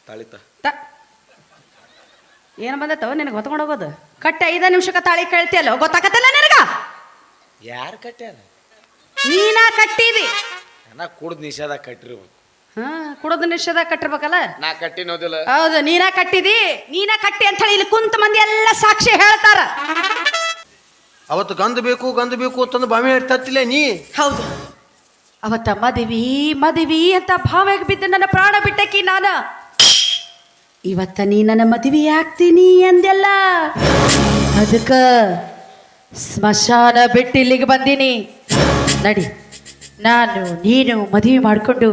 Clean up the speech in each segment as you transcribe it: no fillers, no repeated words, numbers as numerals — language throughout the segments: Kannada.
ತಾಳಿತ ಏನು ಬಂದತ್ತವ ನಿನಗೆ ಹೊತ್ಕೊಂಡು ಹೋಗೋದು ಕಟ್ಟ 5 ನಿಮಿಷಕ್ಕೆ ತಾಳಿ ಕೇಳ್ತಿಯಲ್ಲ ಗೊತ್ತಾಗತ್ತಲ್ಲ ನಿನಗ ಯಾರು ಕಟ್ಟ್ಯಾರ ನೀನಾ ಕಟ್ಟಿದಿ ನಾ ಕುಡ್ದು ನಿಷೇಧ ಕಟ್ಟಿರ್ಬೇಕು ಕುಡೋದು ನಿಷೇಧ ಕಟ್ಟಿರ್ಬೇಕಲ್ಲ ನಾ ಕಟ್ಟಿನೋದಿಲ್ಲ ಹೌದು ನೀನಾ ಕಟ್ಟಿದಿ ನೀನಾ ಕಟ್ಟಿ ಅಂತ ಹೇಳಿ ಇಲ್ಲಿ ಕುಂತ ಮಂದಿ ಎಲ್ಲ ಸಾಕ್ಷಿ ಹೇಳ್ತಾರ ಅವತ್ತು ಗಂಧ ಬೇಕು ಅಂತಂದು ಬಾವಿ ತತ್ತಿಲ್ಲ ನೀ ಹೌದು ಅವತ್ತ ಮದುವೆ ಅಂತ ಭಾವಕ್ಕೆ ಬಿದ್ದು ನನ್ನ ಪ್ರಾಣ ಬಿಟ್ಟಕಿ ನಾನ ಇವತ್ತ ನೀ ನನ್ನ ಮದುವೆ ಆಗ್ತೀನಿ ಅಂದೆಲ್ಲ ಅದಕ್ಕ ಸ್ಮಶಾನ ಬಿಟ್ಟು ಇಲ್ಲಿಗೆ ಬಂದೀನಿ ನಡಿ ನಾನು ನೀನು ಮದುವೆ ಮಾಡಿಕೊಂಡು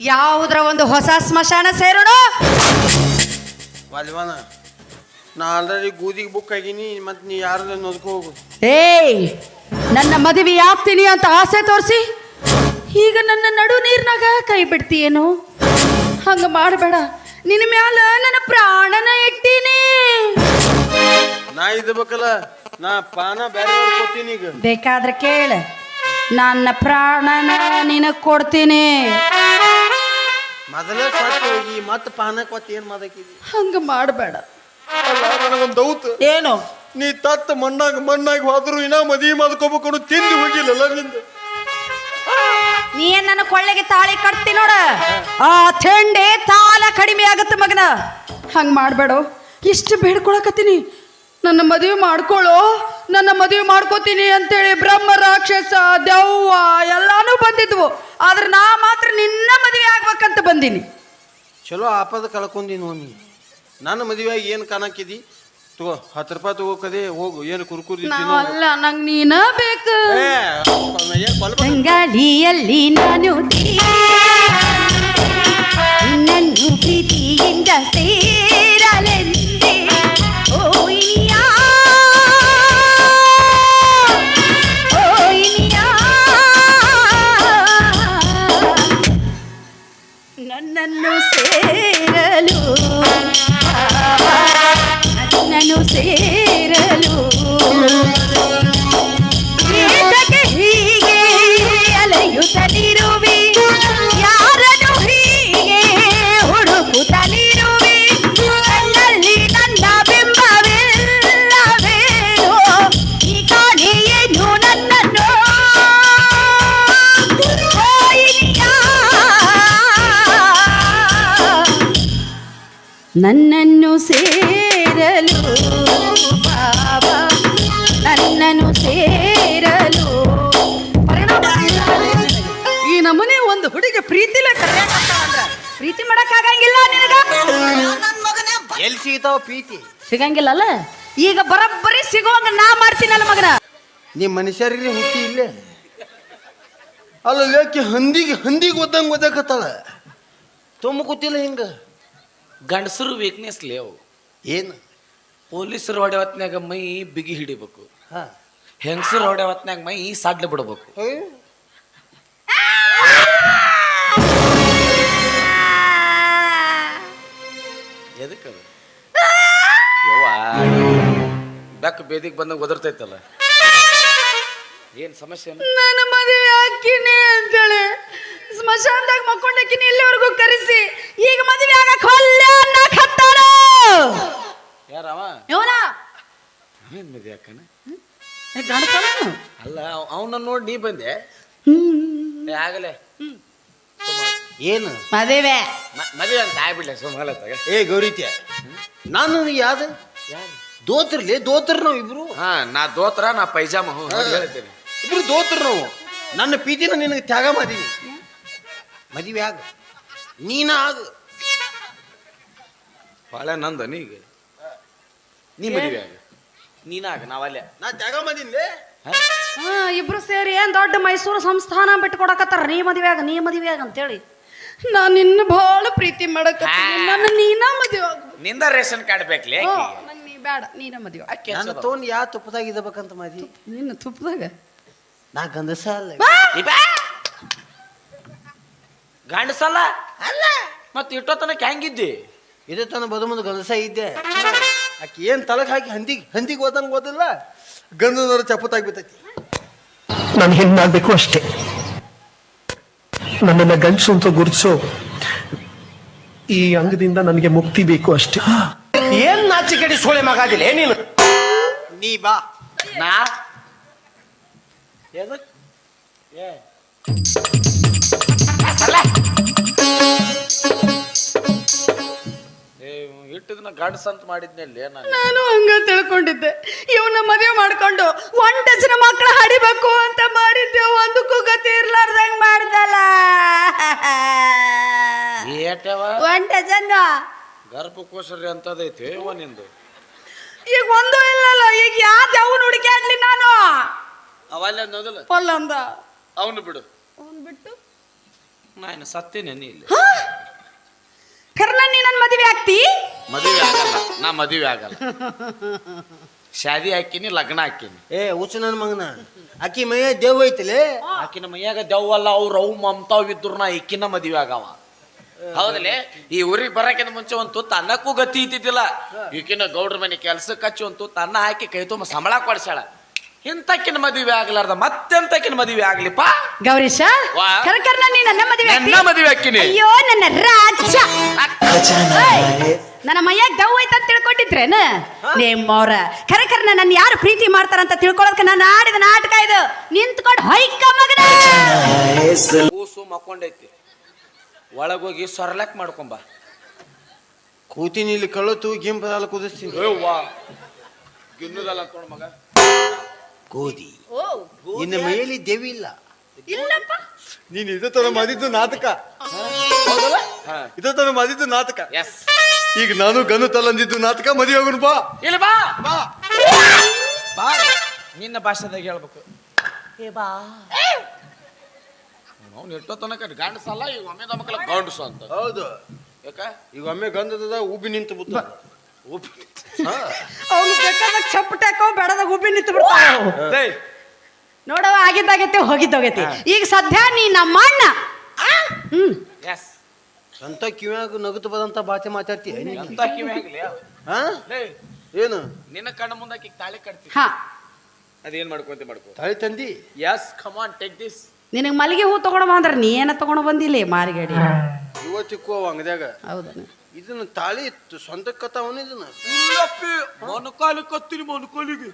ಯಾವುದರ ಒಂದು ಹೊಸ ಸ್ಮಶಾನ ಸೇರೋಣ ವಾಲಿವಾನ ನಾ ಆಲ್ರೆಡಿ ಗೋದಿಗೆ ಬುಕ್ ಆಗೀನಿ ಮತ್ತೆ ನೀ ಯಾರನ್ನ ನೋಡ್ಕೊ ಹೋಗು ಏಯ್ ನನ್ನ ಮದುವೆ ಆಗ್ತೀನಿ ಅಂತ ಆಸೆ ತೋರಿಸಿ ಈಗ ನನ್ನ ನಡು ನೀರ್ನಾಗ ಕೈ ಬಿಡ್ತೀಯೇನು ಹಂಗ ಮಾಡಬೇಡ ನಿನ್ನ ಮ್ಯಾಲ ನನ್ನ ಪ್ರಾಣನ ಇಟ್ಟೀನಿ ನಾ ಇದ್ಬೇಕಲ್ಲ ನಾ ಪಾನ ಬೇರೆ ಕೊಡ್ತೀನಿ ಈಗ ಬೇಕಾದ್ರೆ ಕೇಳ ನನ್ನ ಪ್ರಾಣನ ನಿನಗೆ ಕೊಡ್ತೀನಿ ಮೊದಲೇ ಸತ್ತು ಹೋಗಿ ಮತ್ತೆ ಪಾನ ಕೊಟ್ಟು ಏನ್ ಮಾಡಕಿದಿ ಹಂಗ ಮಾಡಬೇಡ ನನಗೊಂದು ದೌತ್ ಏನು ನೀ ತತ್ತ ಮಣ್ಣಾಗಿ ಹೋದ್ರು ಇನ್ನ ಮದುವೆ ಮಾಡ್ಕೋಬೇಕು ಅನ್ನೋ ತಿಂದು ಹೋಗಿಲ್ಲಲ್ಲ ನಿಂದು ನೀ ನನ್ನ ಕೊಳ್ಳೆಗೆ ತಾಳಿ ಕಟ್ತಿ ನೋಡ ಆ ಥಂಡೆ ತಾಳ ಕಡಿಮೆ ಆಗತ್ತೆ ಮಗನ ಹಂಗ ಮಾಡಬೇಡ ಇಷ್ಟು ಬೇಡ್ಕೊಳಕತ್ತೀನಿ ನನ್ನ ಮದುವೆ ಮಾಡ್ಕೊಳ್ಳೋ ನನ್ನ ಮದುವೆ ಮಾಡ್ಕೋತೀನಿ ಅಂತೇಳಿ ಬ್ರಹ್ಮ ರಾಕ್ಷಸ ದೆವ್ವ ಎಲ್ಲಾನು ಬಂದಿದ್ವು ಆದ್ರೆ ನಾ ಮಾತ್ರ ನಿನ್ನ ಮದುವೆ ಆಗ್ಬೇಕಂತ ಬಂದೀನಿ ಚಲೋ ಆಪದ ಕಳ್ಕೊಂದಿನಿ ನೀ ನನ್ನ ಮದುವೆಯಾಗಿ ಏನು ಕಾಣಕ್ಕಿದಿ ತಗೋ 10 ರೂಪಾಯಿ ತಗೋಕದೆ ಹೋಗು ಏನು ಕುರ್ಕುರಿ ಅಲ್ಲ ನಂಗೆ ನೀನ ಬೇಕು ಗಂಗಾಳಿಯಲ್ಲಿ ನಾನು ನನ್ನು ಪ್ರೀತಿಯಿಂದ ಸೇರಲೆಂದೆ ಓ ಇನಿಯಾ ನನ್ನನ್ನು ಸೇರಲು ನನ್ನನ್ನು ಸೇರಲು ಹೀಗೆ ಅಲೆಯುತ್ತಲಿರುವೆ ಯಾರನ್ನು ಹೀಗೆ ಹುಡುಕುತ್ತಲಿರುವೆ ನನ್ನಲ್ಲಿ ನನ್ನ ಬಿಂಬವಿಲ್ಲವೇನೋ ಈ ಕಾಣೆಯೇನು ನನ್ನನ್ನು ನನ್ನನ್ನು ಸೇರಲು ಬಾಬಾ ನನ್ನನ್ನು ಸೇರಲು ಈ ನಮನೆ ಒಂದು ಹುಡುಗಿ ಪ್ರೀತಿಲ ಪ್ರೀತಿ ಮಾಡಕ್ ಆಗಂಗಿಲ್ಲ ನಿನಗ ಎಲ್ಲಿ ಸಿಗ್ತಾವ ಪ್ರೀತಿ ಸಿಗಂಗಿಲ್ಲಲ್ಲ ಈಗ ಬರಬ್ಬರಿ ಸಿಗೋಂಗ ನಾ ಮಾಡ್ತೀನಲ್ಲ ಮಗನ ನೀ ಮನುಷ್ಯರಿಗೆ ಹುಟ್ಟಿ ಇಲ್ಲೇ ಅಲ್ಲ ಯಾಕೆ ಹಂದಿಗೆ ಓದಂಕತ್ತಾಳ ತುಂಬ ಕೂತಿಲ್ಲ ಹಿಂಗ ಗಂಡಸರು ವೀಕ್ನೆಸ್ ಲೇವು ಏನು ಪೊಲೀಸರು ಹೊಡೆ ಹೊತ್ನ್ಯಾಗ ಮೈ ಬಿಗಿ ಹಿಡಿಬೇಕು ಹಾ ಹೆಂಗಸರು ಹೊಡೆ ಹೊತ್ನ್ಯಾಗ ಮೈ ಸಾಡ್ಲೆ ಬಿಡ್ಬೇಕು ಎದಕ್ಕದ ಯವ್ವ ಬೆಕ್ಕ ಬೇದಿಗೆ ಬಂದಾಗ ಒದರ್ತೈತಲ್ಲ ಏನ್ ಸಮಸ್ಯೆ ನನ್ನ ಮದುವೆ ಹಾಕಿನಿ ಅಂತೇಳಿ ಸ್ಮಶಾನದಾಗ ಮಕ್ಕೊಂಡಾಕಿನಿ ಇಲ್ಲಿವರೆಗೂ ಕರೆಸಿ ಈಗ ಮದುವೆ ಆಗಕ್ ಹೊಲ್ಲೆ ಅನ್ನಕ್ ಹತ್ತಾರ ಯಾರವ ಇವನ ಅವೇನ್ ಮದ್ವೆ ಅಕ್ಕನ ಗಂಡಸನ ಅಲ್ಲ ಅವನ ನೋಡಿ ನೀ ಬಂದೆ ಆಗಲೇ ಏನು ಮದುವೆ ಮದುವೆ ಅಂತ ಆಗ್ಬಿಡ್ಲೆ ಸುಮ್ಮನೆ ಏ ಗೌರಿತ್ಯ ನಾನು ಯಾವ್ದು ದೋತ್ರ ನಾವು ಇಬ್ರು ಹಾ ನಾ ದೋತ್ರ ನಾ ಪೈಜಾಮ ಹೇಳ್ತೇನೆ ಇಬ್ರು ದೋತ್ರ ನಾವು ನನ್ನ ಪ್ರೀತಿನ ನಿನಗೆ ತ್ಯಾಗ ಮಾಡೀನಿ ಮದುವೆ ಆಗ ನೀನ ಆಗ ಬಾಳ ನಂದ ನೀಗ ನೀ ಮದುವೆ ಆಗ ನೀನಾಗ ನಾವಲ್ಲೇ ನಾ ತ್ಯಾಗ ಮಾಡೀನಿ ಇಬ್ರು ಸೇರಿ ಏನ್ ದೊಡ್ಡ ಮೈಸೂರು ಸಂಸ್ಥಾನ ಬಿಟ್ಟು ಕೊಡಕತ್ತಾರ ನೀ ಮದುವೆ ಆಗ ಅಂತೇಳಿ ನಾನು ನಿನ್ನ ಬಹಳ ಪ್ರೀತಿ ಮಾಡಕತ್ತೀನಿ ನನ್ನ ನೀನ ಮದುವೆ ಆಗ್ಬೇಕು ನಿಂದ ರೇಷನ್ ಕಾರ್ಡ್ ಬೇಕ್ಲಿ ನಂಗೆ ನೀ ಬೇಡ ನೀನ ಮದುವೆ ನನ್ನ ತೋನ್ ಯಾ ತುಪ್ಪದಾಗ ಇದಬೇಕಂತ ಮಾದಿ ನಿನ್ನ ತುಪ್ಪದಾಗ ನಾ ಗಂಧಸ ಅಲ್ಲ ಗಂಡಸಲ್ಲ ಅಲ್ಲ ಮತ್ ಇಟ್ಟೋತನಕ ಹೆಂಗಿದ್ದಿ ಇದೇ ತನ ಬದು ಮುಂದೆ ಗಂಧಸ ಇದ್ದೆ ಆಕೆ ಏನ್ ತಲಕ್ ಹಾಕಿ ಹಂದಿಗೆ ಓದಿಲ್ಲ ಗಂಧದವ್ರ ಚಪ್ಪತ್ತಾಗಿ ಬಿತ್ತೈತಿ ನಾನು ಹೆಣ್ಣು ಮಾಡಬೇಕು ಅಷ್ಟೇ. ನನ್ನನ್ನು ಗಂಡಸು ಅಂತ ಗುರುತಿಸೋ ಈ ಅಂಗದಿಂದ ನನಗೆ ಮುಕ್ತಿ ಬೇಕು ಅಷ್ಟೇ. ಏನ್ ನಾಚಿಕೆಡಿ ಸೋಳೆ ಮಗಾದಿಲ್ಲ ನೀನು. ನೀ ಬಾ. ನಾ ಎದಕ್ ಏ ಇಟ್ಟಿದ್ನ ಗಂಡಸ ಅಂತ ಮಾಡಿದ್ನಲ್ಲಿ ನಾನು. ನಾನು ಹಂಗ ತಿಳ್ಕೊಂಡಿದ್ದೆ. ಇವನ್ನ ಮದುವೆ ಮಾಡ್ಕೊಂಡು 1 ಡಜನ್ ಮಕ್ಕಳ ಹಡಿಬೇಕು ಅಂತ ಮಾಡಿದ್ದೆ. ಒಂದಕ್ಕೂ ಗತಿ ಇರ್ಲಾರ್ದಂಗ್ ಮಾಡ್ದಲ್ಲ. ಏಟವ 1 ಡಜನ್ ಗರ್ಭಕೋಶರಿ ಅಂತದೈತಿ ನಿಂದು. ಈಗ ಒಂದು ಇಲ್ಲಲ್ಲ. ಈಗ ಯಾವ್ದು ಅವನು ಹುಡುಕ್ಯಾಡ್ಲಿ ನಾನು. ಅವಲ್ಲ ಅನ್ನೋದಿಲ್ಲ ಪೊಲ್ಲ ಅಂದ. ಅವನು ಬಿಡು, ಅವನ್ ಬಿಟ್ಟು ನಾನು ಸತ್ತೇನೆ. ನೀ ಇಲ್ಲಿ ಕರ್ನ ನೀ ನನ್ ಮದುವೆ ಆಗ್ತಿ? ಮದುವೆ ಆಗಲ್ಲ, ನಾ ಮದುವೆ ಆಗಲ್ಲ. ಶಾದಿ ಹಾಕಿನಿ, ಲಗ್ನ ಹಾಕಿನಿ. ಏ ಹುಚ್ಚ ನನ್ನ ಮಗನ, ಆಕಿ ಮೈಯ ದೇವ್ ಐತಿಲೇ. ಆಕಿನ ಮೈಯಾಗ ದೆವ್ವಲ್ಲ, ಅವ್ರು ಅವು ಮಮತಾವ್ ಇದ್ರು ನಾ ಈಕಿನ ಮದುವೆ ಆಗವ. ಹೌದಲೇ? ಈ ಊರಿಗೆ ಬರಕಿನ ಮುಂಚೆ ಒಂದು ತುತ್ತು ಅನ್ನಕ್ಕೂ ಗತಿ ಇದ್ದಿದ್ದಿಲ್ಲ. ಈಕಿನ ಗೌಡ್ರ ಮನೆ ಕೆಲ್ಸಕ್ಕೆ ಹಚ್ಚಿ ಒಂದು ತುತ್ತು ಅನ್ನ ಹಾಕಿ ಕೈ ತುಂಬ ಸಂಬಳ ಕೊಡ್ಸಾಳ. ಇಂತಕ್ಕಿನ ಮದುವೆ ಆಗ್ಲಾರ್ದ ಮತ್ತೆಂತಕಿನ ಮದುವೆ ಆಗ್ಲಿಪ್ಪ? ಗೌರೀಶ, ವಾ. ಕರ್ನ ನೀ ನನ್ನ ಮದುವೆ ಆಗ್ತಿ? ನನ್ನ ಮದುವೆ ಹಾಕಿನಿ. ಅಯ್ಯೋ ನನ್ನ ರಾಜ. ಏಯ್, ನನ್ನ ಮೈಯಾಗ ದವ್ ಐತ ಅಂತ ತಿಳ್ಕೊಂಡಿದ್ರೇನ ನಿಮ್ಮವ್ರ? ಕರ್ನ ನನ್ನ ಯಾರು ಪ್ರೀತಿ ಮಾಡ್ತಾರಂತ ತಿಳ್ಕೊಳ್ಳೋದಕ್ಕೆ ನಾನು ಆಡಿದ ನಾಟಕ ಇದು. ನಿಂತ್ಕೊಂಡು ಹೊಯ್ಕ ಮಗನ. ಕೂಸು ಮಕ್ಕೊಂಡೈತಿ, ಒಳಗೋಗಿ ಸೊರ್ಲಕ್ ಮಾಡ್ಕೊಂಬ. ಕೂತೀನಿ ಇಲ್ಲಿ ಕಳತು ಗಿಂಪದಾಲ ಕುದಿಸ್ತೀನಿ. ಗಿನ್ನದಲ್ಲ ಅನ್ಕೊಂಡ್ ಮಗ. ಗೋಧಿ ನಿನ್ನ ಮೈಯಲ್ಲಿ ದೇವಿ ಇಲ್ಲ. ಇಲ್ಲಪ್ಪ. ನೀನ್ ಇದ ತರ ಮಾಡಿದ್ದು ನಾಟಕ. ಇದ ತರ ಮಾಡಿದ್ದು ನಾಟಕ. ಎಸ್, ಈಗ ನಾನು ಗನ್ನು ತಲಂದಿದ್ದು ನಾಟಕ. ಮದುವೆ ಹೋಗೋಣ ಬಾ. ಇಲ್ಲ ಬಾ ಬಾ ಬಾ. ನಿನ್ನ ಭಾಷೆದಾಗ ಹೇಳ್ಬೇಕು. ಏ ಬಾ. ಅವ್ನು ಎಷ್ಟೋ ತನಕ ಗಂಡಸಲ್ಲ, ಈಗ ಒಮ್ಮೆ ಮಕ್ಕಳ ಗಂಡಸು ಅಂತ. ಹೌದು. ಯಾಕ ಈಗ ಒಮ್ಮೆ ಗಂಧದ ಉಬ್ಬಿ ನಿಂತು ಬಿಟ್ಟು ಅವ್ನು ಬೇಕಾದಾಗ ಚಪ್ಪಟಾಕೋ ಬೇಡದಾಗ ಉಬ್ಬಿ ನಿಂತು ಬಿಡ್ತಾವ. ನೋಡವ, ಆಗಿದ್ದಾಗೈತಿ ಹೋಗಿದ್ದೋಗೈತಿ. ಈಗ ಸದ್ಯ ನೀ ನಮ್ಮ ಅಣ್ಣ. ಎಸ್, ಅಂತ ಕಿವ್ಯಾಗ ನಗುತ್ತು ಬದಂತ ಭಾಷೆ ಮಾತಾಡ್ತೀಯ. ಎಂತ ಕಿವಿ ಆಗ್ಲಿ ಹಾ ಏನು ನಿನ್ನ ಕಣ್ಣ ಮುಂದಾಕಿ ತಾಳಿ ಕಟ್ತಿ. ಹಾ, ಅದೇನ್ ಮಾಡ್ಕೊಂತ ಮಾಡ್ಕೊ. ತಾಳಿ ತಂದಿ. Yes, come on, take this. ನಿನಗೆ ಮಲ್ಲಿಗೆ ಹೂ ತಗೊಂಡು ಬಾ ಅಂದ್ರೆ ನೀ ಏನ ತಗೊಂಡು ಬಂದಿಲ್ಲ ಮಾರಿಗೇಡಿ. ಇವತ್ತಿಕ್ಕೋ ಅಂಗದ್ಯಾಗ ಹೌದನ? ಇದನ್ನ ತಾಳಿ ಸ್ವಂತ ಕತ್ತಾವನ ಇದನ್ನ. ಮೊನಕಾಲಿ ಕತ್ತೀನಿ, ಮೊನಕಾಲಿಗೆ.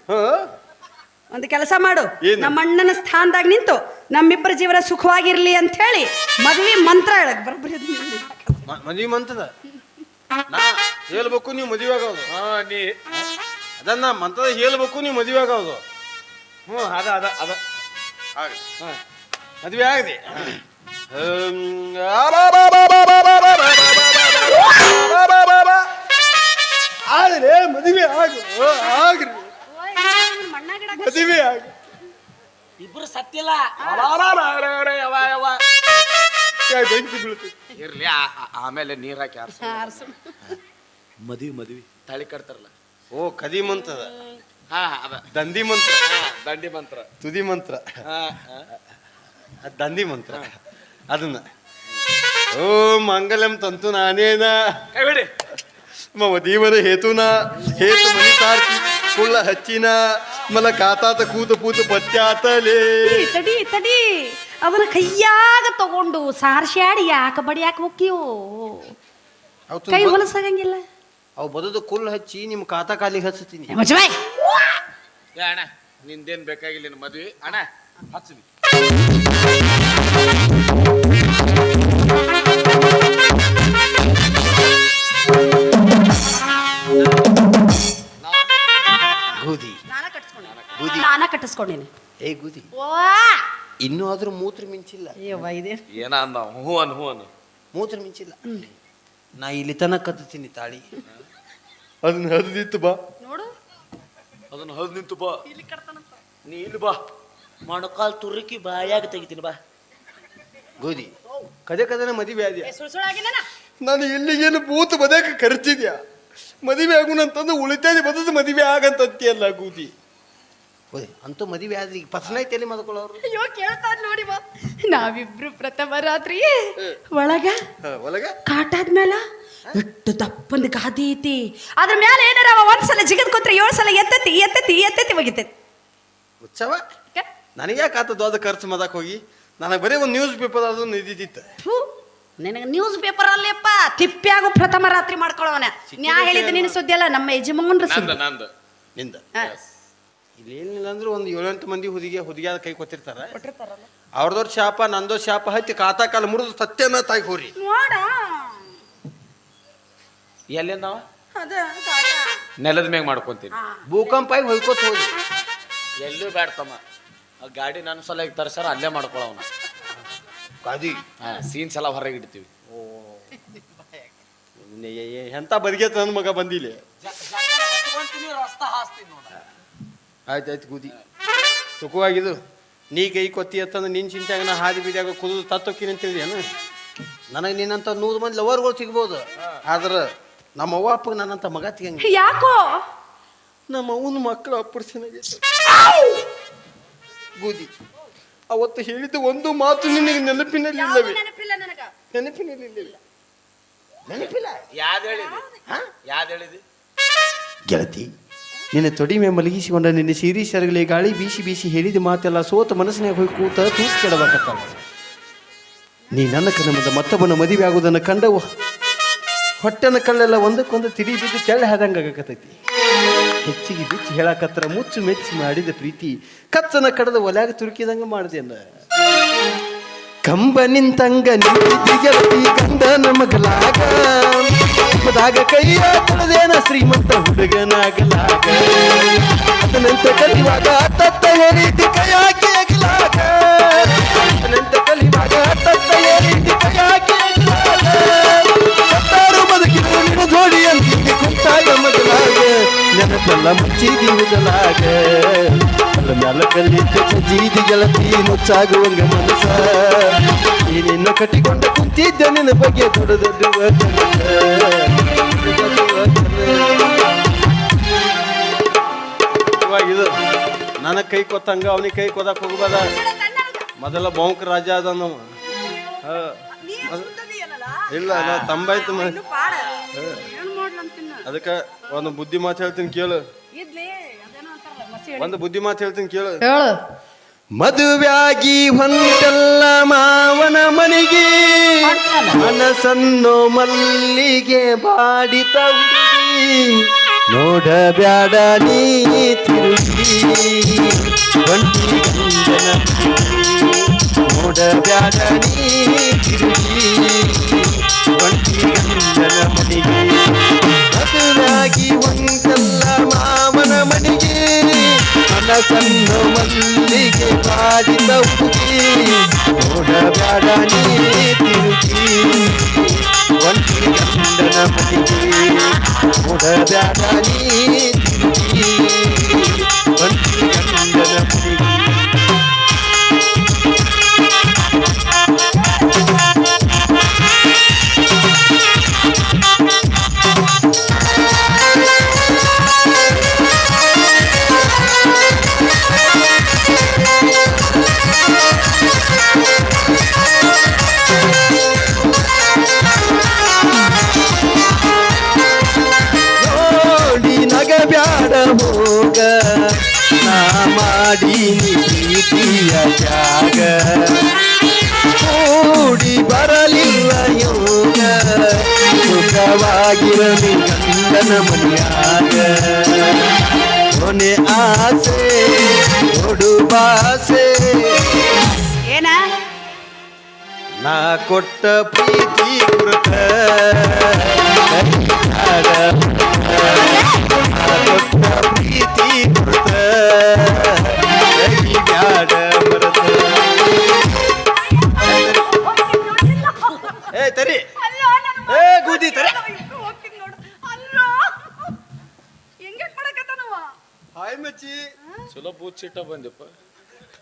ಒಂದು ಕೆಲಸ ಮಾಡು, ಏನು? ನಮ್ಮ ಅಣ್ಣನ ಸ್ಥಾನದಾಗ ನಿಂತು ನಮ್ಮಿಬ್ಬರ ಜೀವನ ಸುಖವಾಗಿರ್ಲಿ ಅಂತ ಹೇಳಿ ಮದುವೆ ಮಂತ್ರ ಹೇಳಕ್ ಬರೋಬ್ಬರಿ ಮದ್ವಿ ಮಂತದ ನಾ ಹೇಳ್ಬೇಕು, ನೀವು ಮದುವೆ ಆಗೋದು. ನೀ ಅದನ್ನ ಮಂತದ ಹೇಳ್ಬೇಕು, ನೀವು ಮದುವೆ ಆಗೋದು. ಅದ ಅದ ಅದ ಮದುವೆ ಆಗದೆ. ಆದ್ರೆ ಮದುವೆ ಆಗು, ಆಗ್ರಿ ಮದುವೆ ಆಗ. ಇಬ್ರು ಸತ್ತಿಲ್ಲ. ಬೆಂಕಿ ಬೀಳ್ತೈತಿ. ಇರ್ಲಿ, ಆಮೇಲೆ ನೀರ್ ಹಾಕಿ ಆರ್ಸ. ಮದ್ವಿ ತಾಳಿ ಕಟ್ತಾರಲ್ಲ. ಓ, ಕದಿ ಮಂತದ. ಹಾ, ಅದ ದಂದಿ ಮಂತ್ರ. ದಂಡಿ ಮಂತ್ರ, ತುದಿ ಮಂತ್ರ, ದಂದಿ ಮಂತ್ರ. ಅದನ್ನ ಓ ಮಂಗಲಂ ತಂತು ನಾನೇನ ಕೈ ಬಿಡಿ. ಮಮ ದೀವನ ಹೇತುನ ಹೇತು ಮನಿತಾರ್ತಿ ಕುಳ್ಳ ಹಚ್ಚಿನ ಮಲ ಕಾತಾತ ಕೂತ ಪೂತ ಪತ್ಯಾತಲೇ. ತಡಿ ತಡಿ, ಅವನ ಕೈಯಾಗ ತಗೊಂಡು ಸಾರ್ಸ್ಯಾಡಿ ಯಾಕ ಬಡಿ ಯಾಕೆ ಹೋಗ್ತೀವೋ? ಕೈ ಹೊಲಸಾಗಂಗಿಲ್ಲ. ಅವು ಬದದು ಕುಳ್ಳ ಹಚ್ಚಿ ನಿಮ್ ಕಾತಾ ಕಾಲಿಗೆ ಹಚ್ಚತೀನಿ. ಏ ಅಣ್ಣ, ನಿಂದೇನ್ ಬೇಕಾಗಿಲ್ಲ ನಿನ್ ಮದ್ವಿ. ಅಣ್ಣ ಹಚ್ಚಿನಿ. ಗೋಧಿ ನಾನ ಕಟ್ಟಿಸ್ಕೊಂಡೇನೆ. ಏ ಗೋಧಿ, ಇನ್ನೂ ಆದ್ರೂ ಮೂತ್ರ ಮಿಂಚಿಲ್ಲ. ಏನ ಅಂದ? ಹೂ ಅನ್ನು ಮೂತ್ರ ಮಿಂಚಿಲ್ಲ. ನಾ ಇಲ್ಲಿ ತನಕ ಕತ್ತೀನಿ ತಾಳಿ. ಅದನ್ನ ಹರಿದಿತ್ತು ಬಾ. ನೋಡು, ಅದನ್ನ ಹದ್ ನಿಂತು ಬಾ. ನೀ ಇಲ್ಲಿ ಬಾ. ಮೊಣಕಾಲ್ ತುರುಕಿ ಬಾಯಾಗ ತೆಗಿತೀನಿ ಬಾ. ಗೋಧಿ, ಕದೆ ಕದನ ಮದುವೆ ಆದ್ಯಾ? ಸುಳ್ಸುಳಾಗಿನ ನಾನು ಇಲ್ಲಿಗೇನು ಬೂತ್ ಬದಕ್ಕೆ ಖರ್ಚಿದ್ಯಾ? ಮದುವೆ ಆಗುನಂತಂದು ಉಳಿತಾಯ ಬದದು ಮದುವೆ ಆಗಂತಲ್ಲ ಗೋಧಿ. ಅಂತೂ ಮದುವೆ ಆದ್ರೆ ಈಗ ಪಸನೈತೆ ಎಲ್ಲಿ ಮದ್ಕೊಳ್ಳೋರು? ಅಯ್ಯೋ ಕೇಳ್ತಾರ ನೋಡಿ ಬಾ. ನಾವಿಬ್ರು ಪ್ರಥಮ ರಾತ್ರಿ ಒಳಗ ಕಾಟಾದ್ಮೇಲ ಇಟ್ಟು ದಪ್ಪಂದ ಗಾದಿ ಐತಿ. ಅದ್ರ ಮ್ಯಾಲ ಏನಾರ ಒಂದ್ಸಲ ಜಿಗದ್ ಕೊತ್ರೆ 7 ಸಲ ಎತ್ತತಿ ಎತ್ತತಿ ಎತ್ತತಿ ಒಗಿತೈತಿ. ಉತ್ಸವ ನನಗೆ ಯಾಕೆ ಆತದ್ದು ಅದು ಖರ್ಚು ಮದಕ್ಕೆ ಹೋಗಿ? ನನಗೆ ಬರೀ ಒಂದು ನ್ಯೂಸ್ ಪೇಪರ್ ಅದು ನಿಂತಿತ್ತು. ನಿನಗೆ ನ್ಯೂಸ್ ಪೇಪರ್ ಅಲ್ಲಿಯಪ್ಪ ತಿಪ್ಪ್ಯಾಗು ಪ್ರಥಮ ರಾತ್ರಿ ಮಾಡ್ಕೊಳ್ಳೋನ ನ್ಯಾ ಹೇಳಿದ್ದು ನಿನ್ನ ಸುದ್ದಿ ಅಲ್ಲ ನಮ್ಮ ಯಜಮಾನ್ರ ಸುದ್ದಿ ನಂದು ನಿಂದ ಹಾ. ಇಲ್ಲೇನಿಲ್ಲ ಅಂದ್ರೆ ಒಂದು 7-8 ಮಂದಿ ಹುದಿಯಾದ ಕೈ ಕೊಟ್ಟಿರ್ತಾರ ಅವ್ರದವ್ರ ಶಾಪ ನಂದೋ ಶಾಪ ಹತ್ತಿ ಕಾತಾ ಕಾಲ ಮುರಿದು ಸತ್ಯನ ತಾಯಿ ಹೋರಿ ನೋಡ ಎಲ್ಲಿಂದ ನಾವ ಅದ ನೆಲದ ಮ್ಯಾಗ ಮಾಡ್ಕೊಂತೀನಿ ಭೂಕಂಪ ಆಗಿ ಹೊಯ್ಕೋತ ಹೋಗಿ ಎಲ್ಲೂ ಬೇಡ್ತಮ್ಮ ಆ ಗಾಡಿ ನನ್ನ ಸಲ ಈಗ ತರ್ಸಾರ ಅಲ್ಲೇ ಮಾಡ್ಕೊಳವನ ಕಾದಿ ಸೀನ್ಸ್ ಎಲ್ಲ ಹೊರಗೆ ಇಡ್ತೀವಿ ಎಂತ ಬದಿಗೆ ನನ್ನ ಮಗ ಬಂದಿಲ್ಲ ಆಯ್ತಾಯ್ತು ಕೂದಿ ತುಕುವಾಗಿದು ನೀ ಕೈ ಕೊತ್ತಿ ಅಂತಂದ್ರೆ ನಿನ್ ಚಿಂತ್ಯಾಗ ನಾ ಹಾದಿ ಬೀದಿಯಾಗ ಕುದಿದು ತತ್ತೊಕ್ಕಿನ ಅಂತ ಹೇಳಿದೇನು ನನಗೆ ನಿನ್ನಂತ 100 ಮಂದಿ ಲವರ್ಗಳು ಸಿಗ್ಬೋದು ಆದ್ರೆ ನಮ್ಮ ಅವ್ವ ಅಪ್ಪಗೆ ನನ್ನಂತ ಮಗ ತೆಗಂಗ ಯಾಕೋ ನಮ್ಮ ಅವನ ಮಕ್ಕಳು ಆಪರೇಷನ್ ಆಗೈತೆ ಬೂದಿ ಅವತ್ತು ಹೇಳಿದ ಒಂದು ಮಾತು ನಿನಗೆ ನೆನಪಿನಲ್ಲಿ ಇಲ್ಲವೇ ನೆನಪಿಲ್ಲ ನನಗ ನೆನಪಿನಲ್ಲಿ ಇಲ್ಲಿಲ್ಲ ನೆನಪಿಲ್ಲ ಯಾವ್ದು ಹೇಳಿದಿ ಗೆಳತಿ ನಿನ್ನ ತೊಡಿ ಮೇ ಮಲಗಿಸಿಕೊಂಡ ನಿನ್ನ ಸೀರಿ ಸರಗಲಿ ಗಾಳಿ ಬೀಸಿ ಬೀಸಿ ಹೇಳಿದ ಮಾತೆಲ್ಲ ಸೋತ ಮನಸ್ಸಿನಾಗ ಹೋಗಿ ಕೂತ ತೂತು ಕೆಡಬೇಕತ್ತ ನೀ ನನ್ನ ಕಣ್ಣ ಮುಂದೆ ಮತ್ತೊಬ್ಬನ ಮದುವೆ ಆಗುವುದನ್ನು ಕಂಡವು ಹೊಟ್ಟೆನ ಕಳ್ಳೆಲ್ಲ ಒಂದಕ್ಕೊಂದು ತಿರಿ ಬಿದ್ದು ತೆಳ್ಳೆ ಹಾದಂಗೆ ಆಗಕತ್ತೈತಿ ಹೆಚ್ಚಿಗೆ ಬಿಚ್ಚಿ ಹೇಳಕತ್ರ ಮುಚ್ಚು ಮೆಚ್ಚಿ ಮಾಡಿದ ಪ್ರೀತಿ ಕಚ್ಚನ ಕಡದ ಒಲ್ಯಾಗ ತುರುಕಿದಂಗ ಮಾಡಿದೆನ ಕಂಬ ನಿಂತಂಗ ನಿಂತಿದ್ದಿ ಗೆಳತಿ ಗಂಡನ ಮಗಲಾಗ ಮದಾಗ ಕೈಯ ಕೊಡದೇನ ಶ್ರೀಮಂತ ಹುಡುಗನಾಗಲಾಗ ಅದನಂತ ಕಲಿವಾಗ ತತ್ತ ಹೇರಿದ್ದಿ ಕೈಯಾಕಿ ಆಗಲಾಗ ಅದನಂತ ಕಲಿವಾಗ ತತ್ತ ಹೇರಿದ್ದಿ ಕೈಯಾಕಿ ಆಗಲಾಗ ಸತ್ತಾರು ಬದುಕಿದ್ರು ನಿನ್ನ ಜೋಡಿ ಅಂತಿದ್ದಿ ಕುಂತಾಗ ಮಗಲಾಗ ನೆನಪೆಲ್ಲ ಮುಚ್ಚಿದಿ ಹುದಲಾಗ ಅಲ್ಲ ಮ್ಯಾಲ ಕಲ್ಲಿದ್ದ ಜೀದಿ ಗೆಳತಿ ಮುಚ್ಚಾಗುವಂಗ ಮನಸ ನೀನಿನ್ನು ಕಟ್ಟಿಕೊಂಡ ಕುಂತಿದ್ದ ನಿನ್ನ ಬಗ್ಗೆ ದೊಡ್ಡ ದೊಡ್ಡ ಇದು ನನ್ನ ಕೈ ಕೊತ್ತಂಗ ಅವನಿಗೆ ಕೈ ಕೊದಕ್ ಹೋಗ್ಬಾರ ಮೊದಲ ಬೌಂಕ್ ರಾಜ ಅದ ನಾವು ಇಲ್ಲ ನಾ ತಂಬಾಯ್ತು ಅದಕ್ಕೆ ಒಂದು ಬುದ್ಧಿ ಮಾತು ಹೇಳ್ತೀನಿ ಕೇಳು ಒಂದು ಬುದ್ಧಿ ಮಾತು ಹೇಳ್ತೀನಿ ಕೇಳು ಹೇಳು ಮದುವೆಯಾಗಿ ಹೊಂಟಲ್ಲ ಮಾವನ ಮನೆಗೆ ಮನಸ್ಸನ್ನು ಮಲ್ಲಿಗೆ ಬಾಡಿತ ಹುಡುಗಿ ನೋಡಬ್ಯಾಡ ನೀ ತಿರುಗಿ ಒಂಟಿ ಗಂಡನ ನೋಡಬ್ಯಾಡ ನೀ ತಿರುಗಿ ಒಂಟಿ ಗಂಡನ ಮನೆಗೆ ಮದುವೆಯಾಗಿ ಹೊಂಟಲ್ಲ ಮಾವನ ಮನೆಗೆ ಮನಸ್ಸನ್ನು ಮಲ್ಲಿಗೆ ಬಾಡಿದ ಹುಡುಗಿ ನೋಡಬ್ಯಾಡ ನೀ ತಿರುಗಿ ಒಂಟಿ ಗಂಡನ ಮನೆಗೆ ನೋಡಬ್ಯಾಡ ನೀ ತಿರುಗಿ ಒಂಟಿ ಗಂಡನ ಮನೆಗೆ ಬ್ಯಾಡ ಹೋಗ ನಾ ಮಾಡೀನಿ ಪ್ರೀತಿಯ ಜಾಗ ಕೂಡಿ ಬರಲಿಲ್ಲ ಯೋಗ ಸುಖವಾಗಿರಲಿ ಗಂಡನ ಮನೆಯಾಗ ಕೊನೆ ಆಸೆ ಕೊಡು ಬಾಸೆ ಏನ ನಾ ಕೊಟ್ಟ ಪ್ರೀತಿ ಕುರಿತ ಕೊಟ್ಟ ಪ್ರೀತಿ ಕುರಿತ ಬ್ಯಾಡ ಮರದ ಏ ತರಿ ಏ ಗೂದಿ ತರಿ ಹಾಯ್ ಮಚ್ಚಿ ಚಲೋ ಬೂಚಿಟ್ಟ ಬಂದಪ್ಪ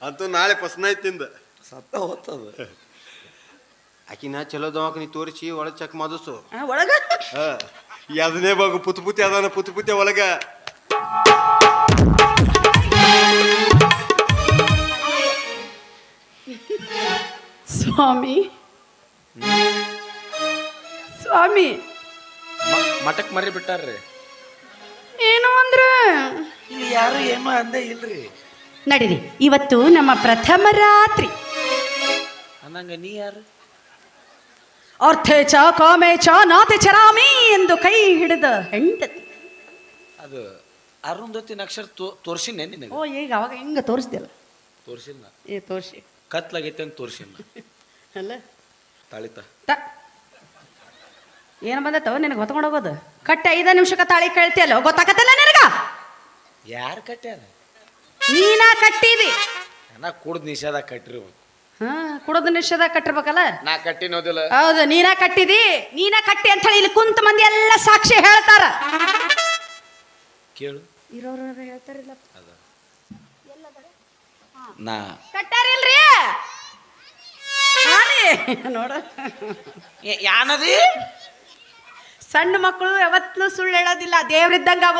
ಅಂತೂ ನಾಳೆ ಪಸ್ನಾಯ್ತಿಂದ ಸತ್ತ ಹೋಗ್ತದ ಆಕಿನ ಚಲೋ ದವಾಖಾನಿ ತೋರಿಸಿ ಒಳಗೆ ಚೆಕ್ ಮಾಡಿಸು ಒಳಗ ಅದನ್ನೇ ಬಾಗು ಪುತ್ಪುತಿ ಅದಾನ ಪುತ್ಪುತಿ ಒಳಗ ಸ್ವಾಮಿ ಸ್ವಾಮಿ ಮಠಕ್ ಮರಿ ಬಿಟ್ಟಾರ್ರಿ ಏನು ಅಂದ್ರ ಇಲ್ಲಿ ಯಾರು ಏನು ಅಂದೇ ಇಲ್ರಿ ನಡೀರಿ ಇವತ್ತು ನಮ್ಮ ಪ್ರಥಮ ರಾತ್ರಿ ಅನ್ನಂಗ ನೀ ಯಾರು ಅರ್ಥೇಚ ಕಾಮೇಚ ನಾತೆ ಚರಾಮಿ ಎಂದು ಕೈ ಹಿಡಿದ ಹೆಂಡತಿ. ಅದು ಅರುಂಧತಿ ನಕ್ಷತ್ರ ತೋರ್ಸಿನ ನಿನಗೆ? ಓ ಈಗ ಅವಾಗ ಹೆಂಗ ತೋರಿಸ್ದಿಲ್ಲ? ತೋರ್ಸಿಲ್ಲ. ತೋರಿಸಿ ಕತ್ಲಾಗೈತೆ ಅಂತ ತೋರ್ಸಿನ. ಅಲ್ಲ ತಾಳಿತ ಏನು ಬಂದತ್ತವ ನಿನಗೆ ಹೊತ್ಕೊಂಡು ಹೋಗೋದು? ಕಟ್ಟೆ 5 ನಿಮಿಷಕ್ಕೆ ತಾಳಿ ಕೇಳ್ತಿಯಲ್ಲ, ಗೊತ್ತಾಗತ್ತಲ್ಲ ನಿನಗ? ಯಾರು ಕಟ್ಟ್ಯಾರ? ನೀನ ಕಟ್ಟಿದಿ. ನಾ ಕುಡ್ದು ನಿಷೇಧ ಕಟ್ಟಿರ್ಬೇಕು. ಹಾ ಕುಡೋದು ನಿಷೇಧ ಕಟ್ಟಿರ್ಬೇಕಲ್ಲ. ನಾ ಕಟ್ಟಿನೋದಿಲ್ಲ. ಹೌದು, ನೀನ ಕಟ್ಟಿದಿ. ನೀನ ಕಟ್ಟಿ ಅಂತ ಹೇಳಿ ಇಲ್ಲಿ ಕುಂತ ಮಂದಿ ಎಲ್ಲ ಸಾಕ್ಷಿ ಹೇಳ್ತಾರ. ಕೇಳು, ಇರೋರು ಹೇಳ್ತಾರಿಲ್ಲ. ನಾ ಕಟ್ಟಾರಿಲ್ರಿ ನೋಡ. ಯಾನದಿ? ಸಣ್ಣ ಮಕ್ಕಳು ಯಾವತ್ತೂ ಸುಳ್ಳು ಹೇಳೋದಿಲ್ಲ, ದೇವ್ರಿದ್ದಂಗ ಅವ.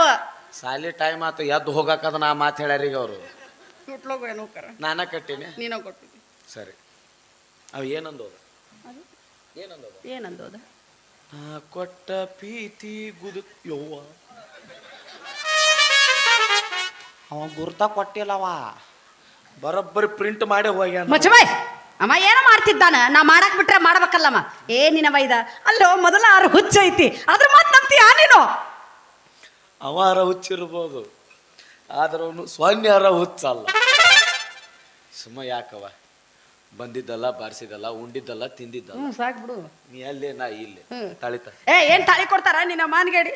ಸಾಲಿ ಟೈಮ್ ಆತು, ಎದ್ದು ಹೋಗಾಕದ ನಾ ಮಾತು ಹೇಳ್ಯಾರೀಗ ಅವರು. ನಾನ ಕಟ್ಟೀನಿ, ನೀನ ಕೊಟ್ಟಿದ್ದಿ. ಸರಿ. ಅವ ಏನಂದೋದ? ಏನಂದೋದ? ನಾ ಕೊಟ್ಟ ಪ್ರೀತಿ ಗುದು ಯವ್ವ, ಅವ ಗುರ್ತ ಕೊಟ್ಟಿಲ್ಲವ, ಬರೋಬ್ಬರಿ ಪ್ರಿಂಟ್ ಮಾಡಿ ಹೋಗ್ಯಾನ. ಮಚ್ಚಬಾಯ್, ಅಮ್ಮ ಏನೋ ಮಾಡ್ತಿದ್ದಾನ, ನಾ ಮಾಡಕ್ ಬಿಟ್ರೆ ಮಾಡ್ಬೇಕಲ್ಲಮ್ಮ. ಏನಿನವ ಇದ? ಅಲ್ಲೋ ಮೊದಲ 6 ಹುಚ್ಚ ಐತಿ, ಅದ್ರ ಮಾತು ನಂಬ್ತೀಯ ನೀನು? ಅವಾರ ಹುಚ್ಚಿರ್ಬೋದು, ಆದ್ರೆ ಅವನು ಸ್ವನ್ಯಾರ ಹುಚ್ಚಲ್ಲ. ಸುಮ್ಮ ಯಾಕವ, ಬಂದಿದ್ದಲ್ಲ, ಬಾರಿಸಿದಲ್ಲ, ಉಂಡಿದ್ದಲ್ಲ, ತಿಂದಿದ್ದಲ್ಲ. ಸಾಕ್ ಬಿಡು. ನೀ ಅಲ್ಲೇ ನಾ ಇಲ್ಲೇ. ತಾಳಿತ ಏನ್ ತಾಳಿ ಕೊಡ್ತಾರ ನಿನ್ನ ಮಾನ್ಗೇಡಿ?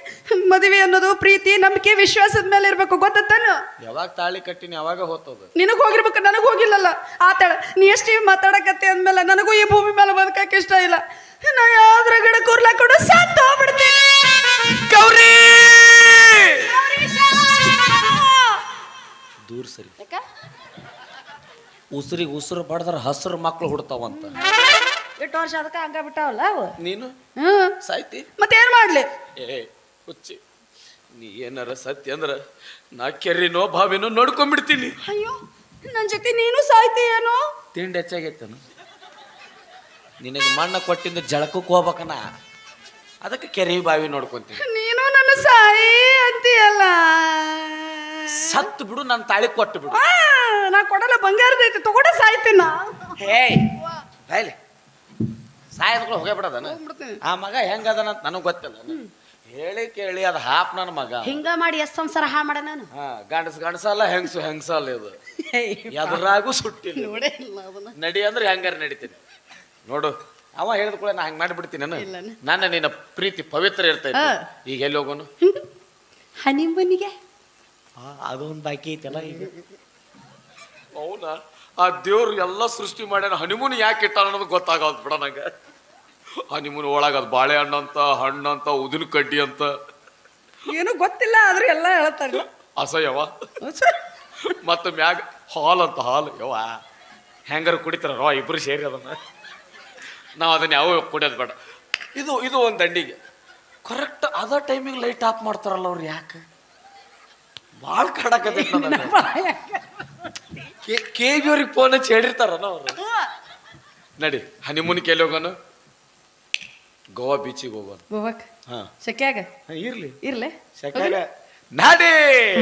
ಮದುವೆ ಅನ್ನೋದು ಪ್ರೀತಿ, ನಂಬಿಕೆ, ವಿಶ್ವಾಸದ ಮೇಲೆ ಇರ್ಬೇಕು, ಗೊತ್ತಾನು? ಯಾವಾಗ ತಾಳಿ ಕಟ್ಟಿನಿ ಯಾವಾಗ ಹೋಗ್ತದ. ನಿನಗ್ ಹೋಗಿರ್ಬೇಕು, ನನಗ್ ಹೋಗಿಲ್ಲಲ್ಲ. ಆತಾಳ ನೀ ಎಷ್ಟು ಮಾತಾಡಕತ್ತೆ ಅಂದ್ಮೇಲೆ ನನಗೂ ಈ ಭೂಮಿ ಮೇಲೆ ಬದುಕಕ್ಕೆ ಇಷ್ಟ ಇಲ್ಲ. ನಾ ಯಾವ್ದ್ರ ಗಿಡ ಕೂರ್ಲಾ ಕೊಡು ಸತ್ತು ಹೋಗ್ಬಿಡ್ತೀನಿ. ಗೌರಿ ದೂರ ಸರಿ. ಉಸಿರಿಗೆ ಉಸಿರು ಬಡದ್ರ ಹಸಿರು ಮಕ್ಳು ಹುಡ್ತಾವಂತ. 8 ವರ್ಷ ಅದಕ್ಕೆ ಹಂಗ ಬಿಟ್ಟಾವಲ್ಲ ಅವು. ನೀನು ಸಾಯ್ತಿ ಮತ್ತೇನ್ ಮಾಡ್ಲಿ? ಏ ಹುಚ್ಚಿ, ನೀ ಏನಾರ ಸತ್ಯ ಅಂದ್ರ ನಾ ಕೆರಿನೋ ಬಾವಿನೋ ನೋಡ್ಕೊಂಡ್ಬಿಡ್ತೀನಿ. ಅಯ್ಯೋ, ನನ್ ಜೊತೆ ನೀನು ಸಾಯ್ತೀಯೇನೋ? ತಿಂಡಿ ಹೆಚ್ಚಾಗೈತನ ನಿನಗೆ ಮಣ್ಣ ಕೊಟ್ಟಿಂದ ಜಳಕಕ್ಕೆ ಹೋಗ್ಬೇಕನ, ಅದಕ್ಕೆ ಕೆರೆ ಬಾವಿ ನೋಡ್ಕೊಂತೀನಿ. ನೀನು ನನ್ನ ಸಾಯಿ ಅಂತೀಯಲ್ಲ. ಸತ್ತು ಬಿಡು, ನನ್ನ ತಾಳಿ ಕೊಟ್ಟು ಬಿಡು. ನಾ ಕೊಡಲ್ಲ, ಬಂಗಾರದೈತಿ, ತಗೊಂಡ ಸಾಯ್ತೀನ. ಹೇ ಬಾಯ್ಲಿ, ಸಾಯದ್ಗಳು ಹೋಗೇ ಬಿಡದನ. ಆ ಮಗ ಹೆಂಗದನಂತ ನನಗೆ ಗೊತ್ತಿಲ್ಲ. ಹೇಳಿ ಕೇಳಿ ಅದು ಹಾಪ್ ನನ್ನ ಮಗ. ಹಿಂಗ ಮಾಡಿ ಎಷ್ಟು ಸಂಸಾರ ಹಾಳು ಮಾಡ ನಾನು. ಗಂಡಸಲ್ಲ, ಹೆಂಗಸಲ್ಲ ಇದು. ಎದುರಾಗೂ ಸುಟ್ಟಿಲ್ಲ. ನಡಿ ಅಂದ್ರೆ ಹೆಂಗಾರ ನಡಿತೀನಿ ನೋಡು. ಅವ ಹೇಳಿದ ಕೂಡ ನಾ ಹಂಗೆ ಮಾಡಿಬಿಡ್ತೀನಿ. ನನ್ನ ನಿನ್ನ ಪ್ರೀತಿ ಪವಿತ್ರ ಇರ್ತೈತಿ. ಈಗ ಎಲ್ಲಿ ಹೋಗೋನು? ಹನಿಮೂನಿಗೆ. ಅದೊಂದು ಬಾಕಿ ಐತಲ್ಲ ಈಗ. ಅವನ ಆ ದೇವ್ರು ಎಲ್ಲ ಸೃಷ್ಟಿ ಮಾಡ್ಯಾನ, ಹನಿಮೂನ್ ಯಾಕೆ ಇಟ್ಟ ಅನ್ನೋದು ಗೊತ್ತಾಗದ್ ಬಿಡ ನಂಗೆ. ಹನಿಮೂನ್ ಒಳಗ ಅದು ಬಾಳೆಹಣ್ಣು ಅಂತ, ಹಣ್ಣು ಅಂತ, ಉದಿನ ಕಡ್ಡಿ ಅಂತ, ಏನು ಗೊತ್ತಿಲ್ಲ ಆದ್ರೆ ಎಲ್ಲ ಹೇಳ್ತಾರೆ. ಅಸಹ್ಯವ. ಮತ್ತ ಮ್ಯಾಗ ಹಾಲ್ ಅಂತ, ಹಾಲು ಯವ್ವ ಹೆಂಗಾರ ಕುಡಿತಾರ ಇಬ್ರು ಸೇರಿ ಅದನ್ನ. ನಾವು ಅದನ್ನ ಯಾವ ಕುಡಿಯೋದು ಬೇಡ. ಇದು ಒಂದು ದಂಡಿಗೆ ಕರೆಕ್ಟ್ ಅದ ಟೈಮಿಗೆ ಲೈಟ್ ಆಫ್ ಮಾಡ್ತಾರಲ್ಲ ಅವ್ರು. ಯಾಕೆ ಭಾಳ ಕಾಡಕತ್ತೈತಿ. ಕೆ.ಬಿ ಅವ್ರಿಗೆ ಫೋನ್ ಹಚ್ಚಿ ಹೇಳಿರ್ತಾರನ ಅವ್ರು. ನಡಿ ಹನಿಮೂನ್ ಎಲ್ಲಿ ಹೋಗೋಣ? ಗೋವಾ ಬೀಚಿಗೆ ಹೋಗೋಣ. ಹಾ ಶಕ್ಯಾಗ ಇರ್ಲಿ ಶಕ್ಯಾಗ ನಾಡಿ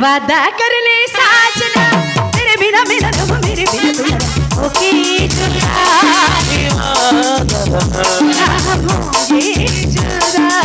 ವಾದ ಕರಲೆ ಸಾಜನ तेरे बिना मेरा तुम मेरे बिना तुम ओके जुदा ना होंगे जुदा